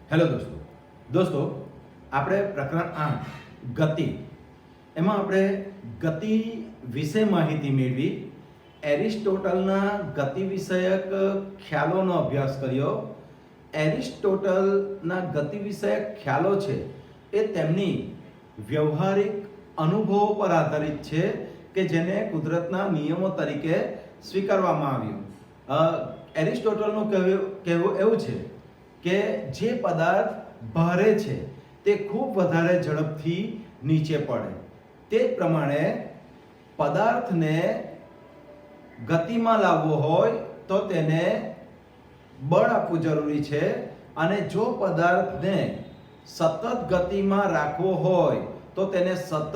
Hello દોસ્તો આપણે પ્રકરણ 8 ગતિ એમાં આપણે ગતિ વિશે માહિતી મેળવી. એરિસ્ટોટલના ગતિ વિષયક ખ્યાલોનો અભ્યાસ કર્યો. એરિસ્ટોટલના ગતિ વિષયક ખ્યાલો છે એ તેમની વ્યવહારિક અનુભવો પર આધારિત છે કે જેને કુદરતના નિયમો તરીકે સ્વીકારવામાં આવ્યું. એરિસ્ટોટલનું કહેવું એવું છે કે જે પદાર્થ ભારે છે તે ખૂબ વધારે ઝડપથી નીચે પડે. તે પ્રમાણે પદાર્થને ગતિમાં લાવવો હોય તો તેને બળ આપવું જરૂરી છે, અને જો પદાર્થને સતત ગતિમાં રાખવો હોય તો તેને સતત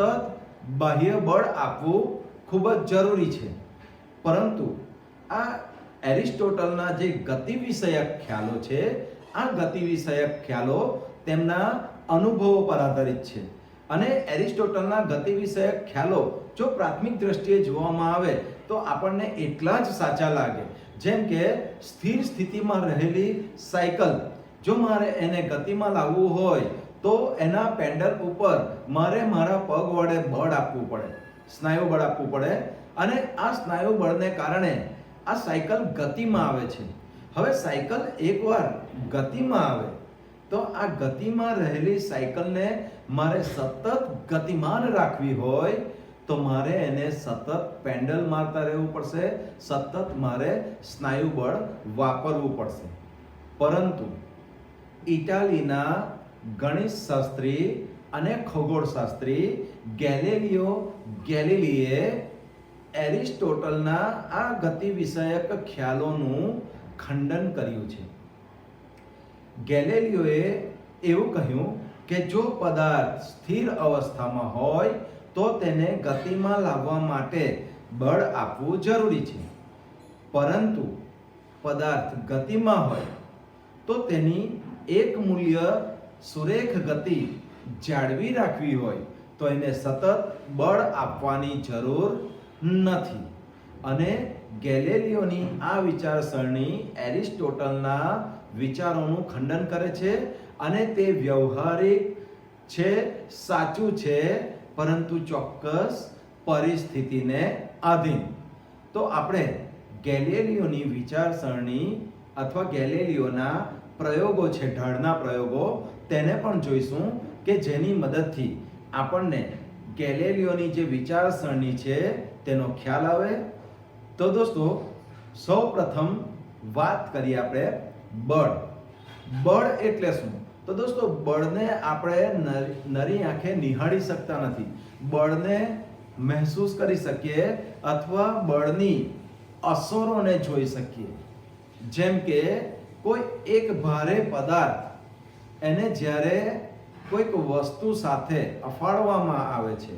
બાહ્ય બળ આપવું ખૂબ જ જરૂરી છે. પરંતુ આ એરિસ્ટોટલના જે ગતિ વિષયક ખ્યાલો છે, આ ગતિ વિષયક ખ્યાલો તેમના અનુભવો પર આધારિત છે. અને એરિસ્ટોટલના ગતિ વિષયક ખ્યાલો જો પ્રાથમિક દ્રષ્ટિએ જોવામાં આવે તો આપણને એટલા જ સાચા લાગે. જેમ કે સ્થિર સ્થિતિમાં રહેલી સાયકલ, જો મારે એને ગતિમાં લાવવું હોય તો એના પેન્ડલ ઉપર મારે મારા પગ વડે બળ આપવું પડે, સ્નાયુ બળ આપવું પડે, અને આ સ્નાયુ બળને કારણે આ સાયકલ ગતિમાં આવે છે. હવે સાયકલ એકવાર ગતિમાં આવે તો આ ગતિમાં રહેલી સાયકલને મારે સતત ગતિમાન રાખવી હોય તો મારે એને સતત પેન્ડલ મારતા રહેવું પડશે, સતત મારે સ્નાયુ બળ વાપરવું પડશે. પરંતુ ઇટાલીના ગણિતશાસ્ત્રી અને ખગોળશાસ્ત્રી ગેલિલિયો ગેલિલીએ એરિસ્ટોટલના આ ગતિ વિષયક ખ્યાલોનું ખંડન કર્યું છે. ગેલિલિયોએ એવું કહ્યું કે જો પદાર્થ સ્થિર અવસ્થામાં હોય તો તેને ગતિમાં લાવવા માટે બળ આપવું જરૂરી છે. પરંતુ પદાર્થ ગતિમાં હોય તો તેની એક મૂલ્ય સુરેખ ગતિ જાળવી રાખવી હોય તો એને સતત બળ આપવાની જરૂર નથી. અને ગેલિલિયોની આ વિચારસરણી એરિસ્ટોટલના વિચારોનું ખંડન કરે છે, અને તે વ્યવહારિક છે, સાચું છે, પરંતુ ચોક્કસ પરિસ્થિતિને આધીન. તો આપણે ગેલિલિયોની વિચારસરણી અથવા ગેલિલિયોના પ્રયોગો છે, ઢાળના પ્રયોગો, તેને પણ જોઈશું કે જેની મદદથી આપણને ગેલિલિયોની જે વિચારસરણી છે તેનો ખ્યાલ આવે. તો દોસ્તો, સૌ પ્રથમ વાત કરીએ આપણે બળ. બળ એટલે શું? તો દોસ્તો, બળને આપણે નરી આંખે નિહાળી શકતા નથી. બળને મહેસૂસ કરી શકીએ અથવા બળની અસરોને જોઈ શકીએ. જેમ કે કોઈ એક ભારે પદાર્થ, એને જ્યારે કોઈક વસ્તુ સાથે અફાળવામાં આવે છે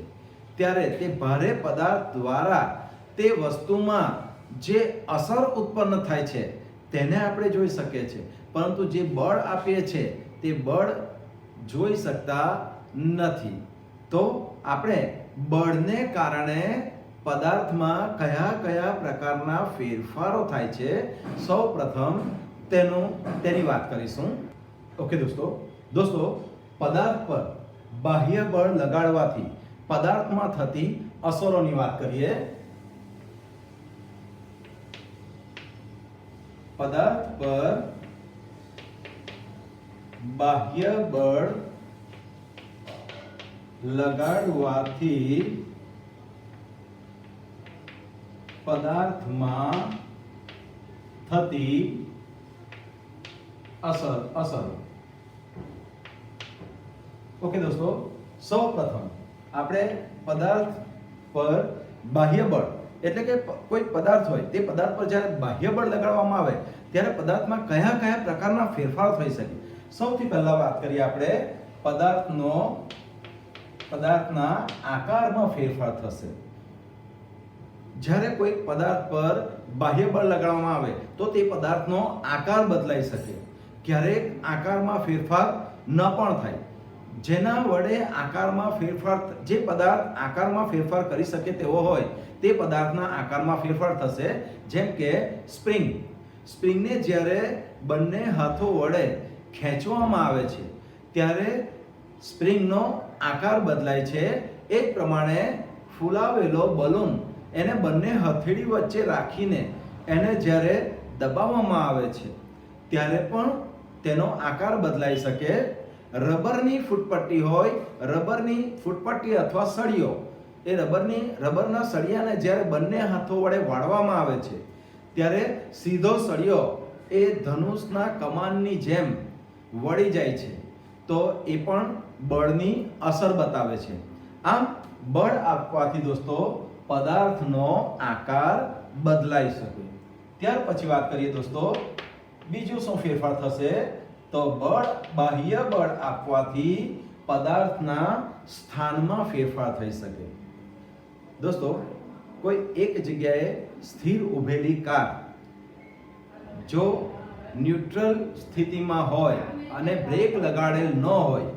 ત્યારે તે ભારે પદાર્થ દ્વારા તે વસ્તુમાં જે અસર ઉત્પન્ન થાય છે તેને આપણે જોઈ શકીએ છીએ. પરંતુ જે બળ આપીએ છીએ તે બળ જોઈ શકતા નથી. તો આપણે બળને કારણે પદાર્થમાં કયા કયા પ્રકારના ફેરફારો થાય છે, સૌ પ્રથમ તેની વાત કરીશું. ઓકે દોસ્તો, પદાર્થ પર બાહ્ય બળ લગાડવાથી પદાર્થમાં થતી અસરોની વાત કરીએ. પદાર્થ પર બાહ્ય બળ લગાડવાથી પદાર્થમાં થતી અસર. ઓકે દોસ્તો, સૌ પ્રથમ આપણે પદાર્થ પર બાહ્ય બળ એટલે કે કોઈ પદાર્થ હોય તે પદાર્થ પર જ્યારે બાહ્ય બળ લગાડવામાં આવે ત્યારે પદાર્થમાં કયા કયા પ્રકારના ફેરફાર થઈ શકે. સૌથી પહેલા વાત કરીએ આપણે પદાર્થના આકારમાં ફેરફાર થશે. જ્યારે કોઈ પદાર્થ પર બાહ્ય બળ લગાડવામાં આવે તો તે પદાર્થનો આકાર બદલાઈ શકે. ક્યારેક આકારમાં ફેરફાર ન પણ થાય. જેના વડે આકારમાં ફેરફાર, જે પદાર્થ આકારમાં ફેરફાર કરી શકે તેવો હોય તે પદાર્થના આકારમાં ફેરફાર થશે. જેમ કે સ્પ્રિંગને જ્યારે બંને હાથો વડે ખેંચવામાં આવે છે ત્યારે સ્પ્રિંગનો આકાર બદલાય છે. એ જ પ્રમાણે ફૂલાવેલો બલૂન એને બંને હથેળી વચ્ચે રાખીને એને જ્યારે દબાવવામાં આવે છે ત્યારે પણ તેનો આકાર બદલાઈ શકે. રબરની ફૂટપટ્ટી હોય, રબરની ફૂટપટ્ટી અથવા સળિયો, એ રબરના સળિયાને જ્યારે બંને હાથો વડે વાળવામાં આવે છે ત્યારે સીધો સળિયો એ ધનુષના કમાનની જેમ વળી જાય છે. તો એ પણ બળની અસર બતાવે છે. આમ બળ આપવાથી દોસ્તો પદાર્થનો આકાર બદલાઈ શકે. ત્યાર પછી વાત કરીએ દોસ્તો, બીજું શું ફેરફાર થશે? તો બાહ્ય બળ આપવાથી પદાર્થના સ્થાનમાં ફેરફાર થઈ શકે. દોસ્તો, કોઈ એક જગ્યાએ સ્થિર ઊભેલી કાર જો ન્યુટ્રલ સ્થિતિમાં હોય અને બ્રેક લગાડેલ ન હોય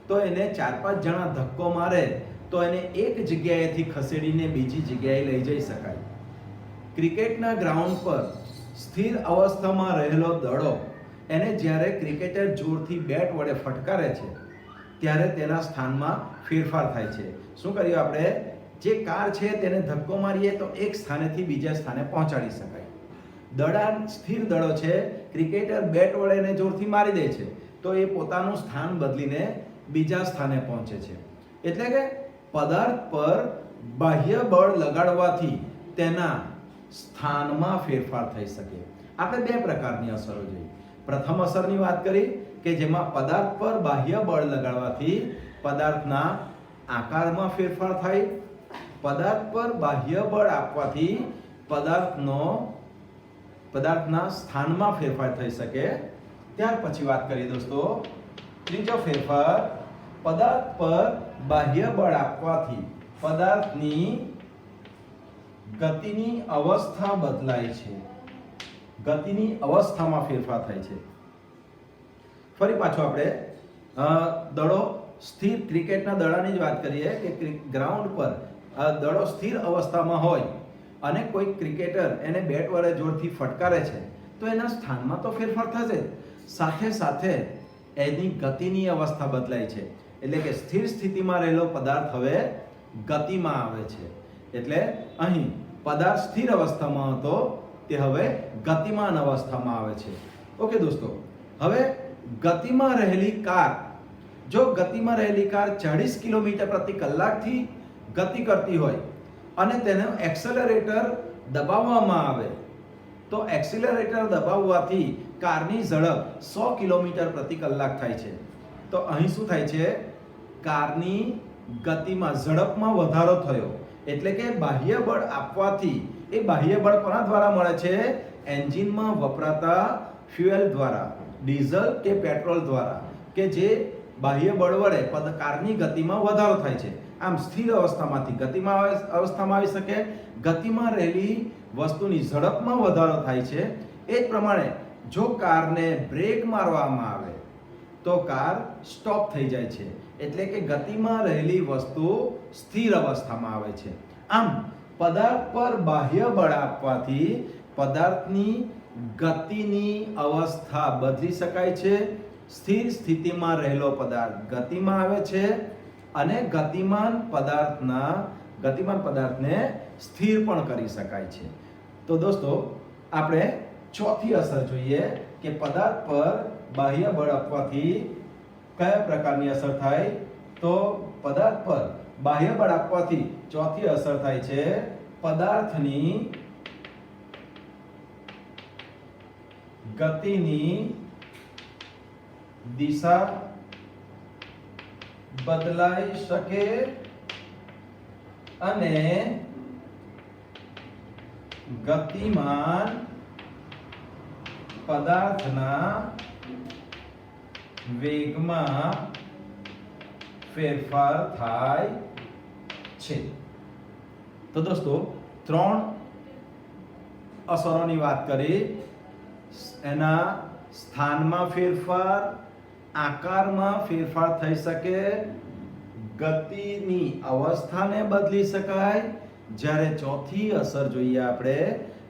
તો એને 4-5 જણા ધક્કો મારે તો એને એક જગ્યાએથી ખસેડીને બીજી જગ્યાએ લઈ જઈ શકાય. ક્રિકેટના ગ્રાઉન્ડ પર સ્થિર અવસ્થામાં રહેલો દડો એને જ્યારે ક્રિકેટર જોરથી બેટ વડે ફટકારે છે ત્યારે તેના સ્થાનમાં ફેરફાર થાય છે. શું કર્યું આપણે? જે કાર છે તેને ધક્કો મારીએ તો એક સ્થાનેથી બીજા સ્થાને પહોંચાડી શકાય. સ્થિર દડો છે, ક્રિકેટર બેટ વડે એને જોરથી મારી દે છે તો એ પોતાનું સ્થાન બદલીને બીજા સ્થાને પહોંચે છે. એટલે કે પદાર્થ પર બાહ્ય બળ લગાડવાથી તેના સ્થાનમાં ફેરફાર થઈ શકે. આપણે 2 પ્રકારની અસરો જોઈ. પ્રથમ અસરની વાત કરી કે જેમાં પદાર્થ પર બાહ્ય બળ લગાડવાથી પદાર્થના આકારમાં ફેરફાર થાય. પદાર્થ પર બાહ્ય બળ આપવાથી પદાર્થના સ્થાનમાં ફેરફાર થઈ શકે. ત્યાર પછી વાત કરીએ દોસ્તો, ત્રીજો ફેરફાર, પદાર્થ પર બાહ્ય બળ આપવાથી પદાર્થની ગતિની અવસ્થા બદલાય છે. ગતિની અવસ્થામાં ફેરફાર થાય છે. ફરી પાછો આપણે દડો સ્થિર, ક્રિકેટના દડાની જ વાત કરીએ કે ગ્રાઉન્ડ પર દડો સ્થિર અવસ્થામાં હોય અને કોઈ ક્રિકેટર એને બેટ વડે જોરથી ફટકારે છે તો એના સ્થાનમાં તો ફેરફાર થશે, સાથે સાથે એની ગતિની અવસ્થા બદલાય છે. એટલે કે સ્થિર સ્થિતિમાં રહેલો પદાર્થ હવે ગતિમાં આવે છે. એટલે અહીં પદાર્થ સ્થિર અવસ્થામાં હતો તે હવે ગતિમાન અવસ્થામાં આવે છે. ઓકે દોસ્તો, હવે ગતિમાં રહેલી કાર, જો ગતિમાં રહેલી કાર 40 કિલોમીટર પ્રતિ કલાકથી ગતિ કરતી હોય અને તેનો એક્સેલરેટર દબાવવામાં આવે તો એક્સેલરેટર દબાવવાથી કારની ઝડપ 100 કિલોમીટર પ્રતિ કલાક થાય છે. તો અહીં શું થાય છે? કારની ગતિમાં, ઝડપમાં વધારો થયો. એટલે કે બાહ્ય બળ આપવાથી, એ બાહ્ય બળ કોના દ્વારા મળે છે? એન્જિનમાં વપરાતા ફ્યુએલ દ્વારા, ડીઝલ કે પેટ્રોલ દ્વારા, કે જે બાહ્ય બળ વડે કારની ગતિમાં વધારો થાય છે. આમ સ્થિર અવસ્થામાંથી ગતિમાં અવસ્થામાં આવી શકે. ગતિમાં રહેલી વસ્તુની ઝડપમાં વધારો થાય છે. એ જ પ્રમાણે જો કારને બ્રેક મારવામાં આવે તો કાર સ્ટોપ થઈ જાય છે. એટલે કે ગતિમાં રહેલી વસ્તુ સ્થિર અવસ્થામાં આવે છે. આમ પદાર્થ પર બાહ્ય બળ આપવાથી પદાર્થની ગતિની અવસ્થા બદલી શકાય છે. સ્થિર સ્થિતિમાં રહેલો પદાર્થ ગતિમાં આવે છે અને ગતિમાન પદાર્થને સ્થિર પણ કરી શકાય છે. તો દોસ્તો, આપણે ચોથી અસર જોઈએ કે પદાર્થ પર બાહ્ય બળ આપવાથી કયા પ્રકારની અસર થાય? તો પદાર્થ પર બાહ્ય બળ આપવાથી ચોથી અસર થાય છે પદાર્થની ગતિની દિશા બદલાઈ શકે અને ગતિમાન પદાર્થના વેગમાં ફેરફાર થાય છે. તો દોસ્તો, 3 અસરોની વાત કરી. એના સ્થાનમાં ફેરફાર, આકારમાં ફેરફાર થઈ શકે, ગતિની અવસ્થાને બદલી શકાય. જ્યારે ચોથી અસર જોઈએ આપણે,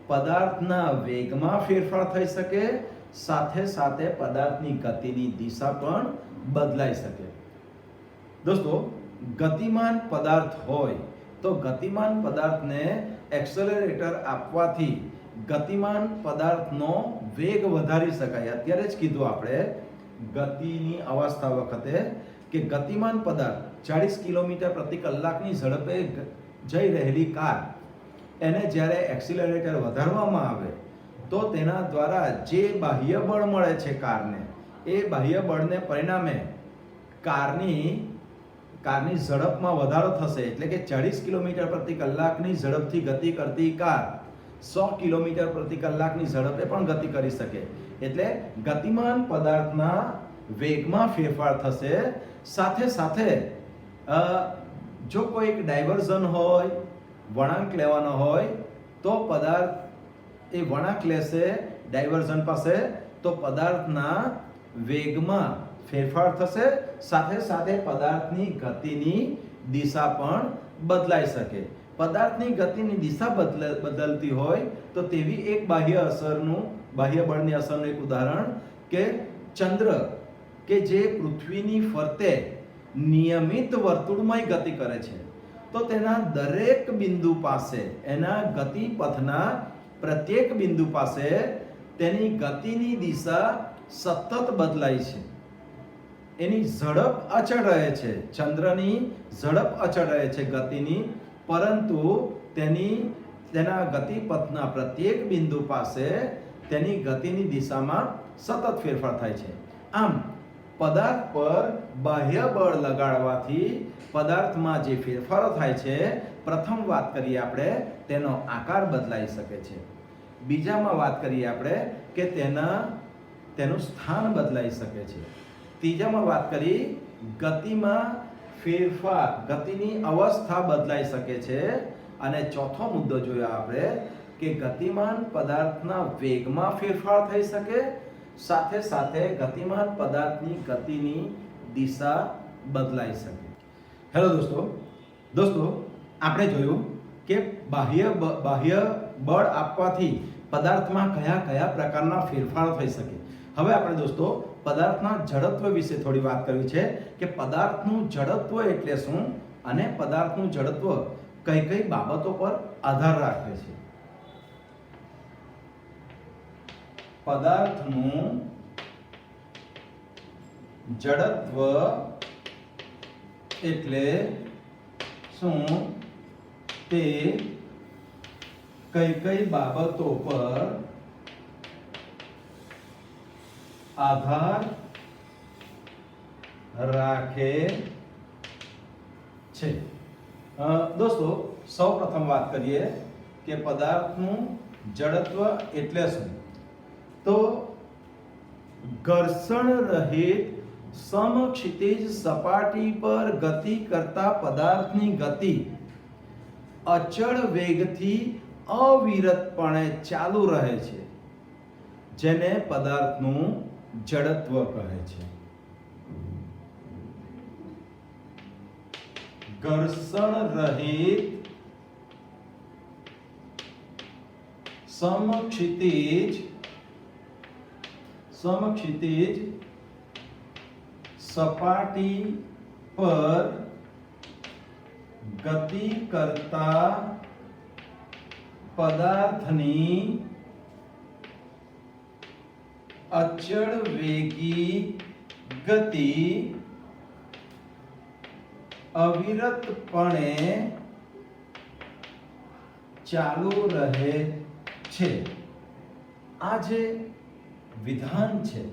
પદાર્થના વેગમાં ફેરફાર થઈ શકે, સાથે સાથે પદાર્થની ગતિની દિશા પણ બદલાઈ શકે. દોસ્તો, ગતિમાન પદાર્થ હોય તો ગતિમાન પદાર્થને એક્સેલરેટર આપવાથી ગતિમાન પદાર્થનો વેગ વધારી શકાય. અત્યારે જ કીધું આપણે ગતિની અવસ્થા વખતે કે ગતિમાન પદાર્થ 40 કિલોમીટર પ્રતિ કલાકની ઝડપે જઈ રહેલી કાર, એને જ્યારે એક્સિલરેટર વધારવામાં આવે તો તેના દ્વારા જે બાહ્ય બળ મળે છે કારને, એ બાહ્ય બળને પરિણામે કારની ઝડપમાં વધારો થશે. એટલે કે 40 કિલોમીટર પ્રતિ કલાકની ઝડપથી ગતિ કરતી કાર 100 કિલોમીટર પ્રતિ કલાકની ઝડપે પણ ગતિ કરી શકે. એટલે ગતિમાન પદાર્થના વેગમાં ફેરફાર થશે. સાથે સાથે જો કોઈક ડાયવર્ઝન હોય, વળાંક લેવાનો હોય તો પદાર્થ એ વળાંક લેશે ડાયવર્ઝન પાસે, તો પદાર્થના વેગમાં ફેરફાર થશે. સાથે સાથે પદાર્થની ગતિની દિશા પણ બદલાઈ શકે. પદાર્થની ગતિની દિશા બદલતી હોય તો તેવી એક બાહ્ય બળની અસરનું એક ઉદાહરણ કે ચંદ્ર કે જે પૃથ્વીની ફરતે નિયમિત વર્તુળમય ગતિ કરે છે, તો તેના દરેક બિંદુ પાસે, એના ગતિપથના પ્રત્યેક બિંદુ પાસે તેની ગતિની દિશા સતત બદલાય છે. એની ઝડપ અચળ રહે છે. ચંદ્રની ઝડપ અચળ રહે છે ગતિની, પરંતુ તેના ગતિપથના પ્રત્યેક બિંદુ પાસે તેની ગતિની દિશામાં સતત ફેરફાર થાય છે. આમ પદાર્થ પર બાહ્ય બળ લગાડવાથી પદાર્થમાં જે ફેરફારો થાય છે, પ્રથમ વાત કરીએ આપણે તેનો આકાર બદલાઈ શકે છે. બીજામાં વાત કરીએ આપણે કે તેનું સ્થાન બદલાઈ શકે છે. ત્રીજામાં વાત કરી ગતિમાં ફેરફાર, ગતિની અવસ્થા બદલાઈ શકે છે. અને ચોથો મુદ્દો જોયો આપણે કે ગતિમાન પદાર્થના વેગમાં ફેરફાર થઈ શકે, સાથે સાથે ગતિમાન પદાર્થની ગતિની દિશા બદલાઈ શકે. હેલો દોસ્તો, આપણે જોયું કે બાહ્ય બળ આપવાથી પદાર્થમાં કયા પ્રકારના ફેરફારો થઈ શકે. હવે આપણે દોસ્તો પદાર્થના જડત્વ વિશે થોડી વાત કરવી છે કે પદાર્થનું જડત્વ એટલે શું અને પદાર્થનું જડત્વ કઈ બાબતો પર આધાર રાખે છે. પદાર્થનું જડત્વ એટલે શું, તે કઈ બાબતો પર આધાર રાખે છે. દોસ્તો, સૌપ્રથમ વાત કરીએ કે પદાર્થનું જડત્વ એટલે શું. તો ઘર્ષણ રહિત સમક્ષિતિજ સપાટી પર ગતિ કરતા પદાર્થની ગતિ અચળ વેગથી અવિરતપણે ચાલુ રહે છે, જેને પદાર્થનું જડત્વ કહે છે. ઘર્ષણ રહિત સમક્ષિતિજ સપાટી પર ગતિ કરતા પદાર્થની અચળ વેગી ગતિ અવિરતપણે ચાલુ રહે છે. આ જે વિધાન છે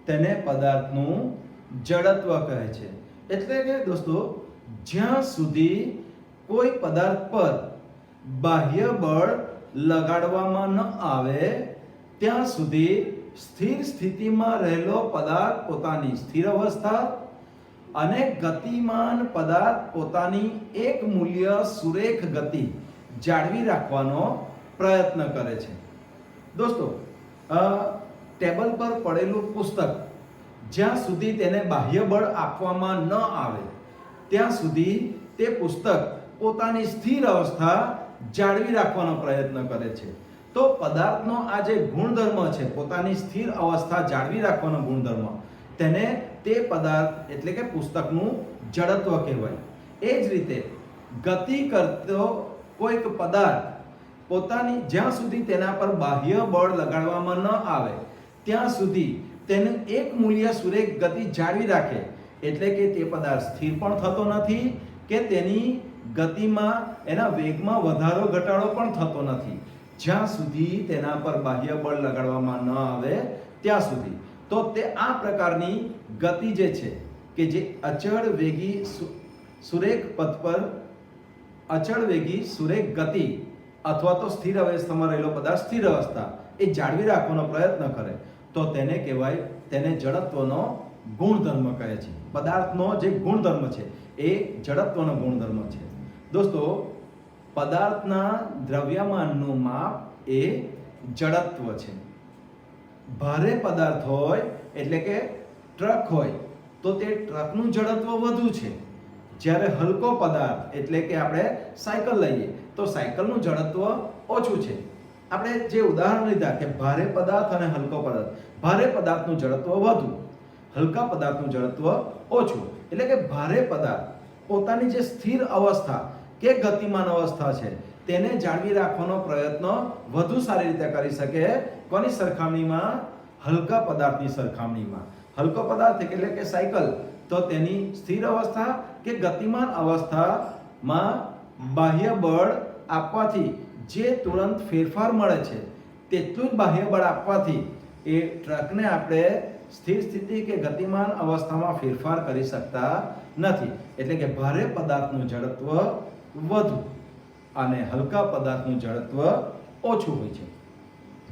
તેને પદાર્થનું જડત્વ કહે છે. એટલે કે દોસ્તો, જ્યાં સુધી કોઈ પદાર્થ પર બાહ્ય બળ લગાડવામાં ન આવે ત્યાં સુધી સ્થિર સ્થિતિમાં રહેલો પદાર્થ પોતાની સ્થિર અવસ્થા અને ગતિમાન પદાર્થ પોતાની એક મૂલ્ય સુરેખ ગતિ જાળવી રાખવાનો પ્રયત્ન કરે છે. દોસ્તો, ટેબલ પર પડેલું પુસ્તક જ્યાં સુધી તેને બાહ્ય બળ આપવામાં ન આવે ત્યાં સુધી તે પુસ્તક પોતાની સ્થિર અવસ્થા જાળવી રાખવાનો પ્રયત્ન કરે છે. તો પદાર્થનો આ જે ગુણધર્મ છે, પોતાની સ્થિર અવસ્થા જાળવી રાખવાનો ગુણધર્મ, તેને તે પદાર્થ એટલે કે પુસ્તકનું જડત્વ કહેવાય. એ જ રીતે ગતિ કરતો કોઈક પદાર્થ પોતાની જ્યાં સુધી તેના પર બાહ્ય બળ લગાડવામાં ન આવે ત્યાં સુધી તેનું એક મૂલ્ય સુરેખ ગતિ જાળવી રાખે, એટલે કે તે પદાર્થ સ્થિર પણ થતો નથી કે તેની ગતિમાં, એના વેગમાં વધારો ઘટાડો પણ થતો નથી, જ્યાં સુધી તેના પર બાહ્ય બળ લગાડવામાં ન આવે ત્યાં સુધી. તો તે આ પ્રકારની ગતિ જે છે કે જે અચળ વેગી સુરેખ પથ પર અચળ વેગી સુરેખ ગતિ અથવા તો સ્થિર અવસ્થામાં રહેલો પદાર્થ સ્થિર અવસ્થા એ જાળવી રાખવાનો પ્રયત્ન કરે તો તેને કહેવાય, તેને જડત્વનો ગુણધર્મ કહે છે. પદાર્થનો જે ગુણધર્મ છે એ જડત્વનો ગુણધર્મ છે. દોસ્તો, પદાર્થના દ્રવ્યમાનનું માપ એ જડત્વ છે. ભારે પદાર્થ હોય એટલે કે ટ્રક હોય તો તે ટ્રકનું જડત્વ વધુ છે, જ્યારે હલકો પદાર્થ એટલે કે આપણે સાયકલ લઈએ તો સાયકલનું જડત્વ ઓછું છે. આપણે જે ઉદાહરણ લીધા કે ભારે પદાર્થ અને હલકો પદાર્થ, ભારે પદાર્થનું જડત્વ વધુ, હલકા પદાર્થનું જડત્વ ઓછું. એટલે કે ભારે પદાર્થ પોતાની જે સ્થિર અવસ્થા કે ગતિમાન અવસ્થા છે તેને જાળવી રાખવાનો પ્રયત્ન વધુ સારી રીતે કરી શકે કોની સરખામણીમાં? હલકા પદાર્થની સરખામણીમાં. હલકો પદાર્થ એટલે કે સાયકલ, તો તેની સ્થિર અવસ્થા કે ગતિમાન અવસ્થામાં બાહ્ય બળ આપવાથી જે તુરંત ફેરફાર મળે છે તેટલું જ બાહ્ય બળ આપવાથી એ ટ્રકને આપણે સ્થિર સ્થિતિ કે ગતિમાન અવસ્થામાં ફેરફાર કરી શકતા નથી. એટલે કે ભારે પદાર્થનું જડત્વ વધુ અને હલકા પદાર્થનું જડત્વ ઓછું હોય છે.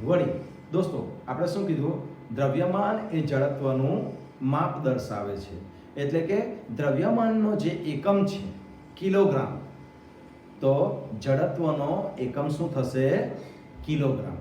વળી દોસ્તો, આપણે શું કીધું? દ્રવ્યમાન એ જડત્વનું માપ દર્શાવે છે. એટલે કે દ્રવ્યમાનનો જે એકમ છે કિલોગ્રામ, તો જડત્વનો એકમ શું થશે? કિલોગ્રામ.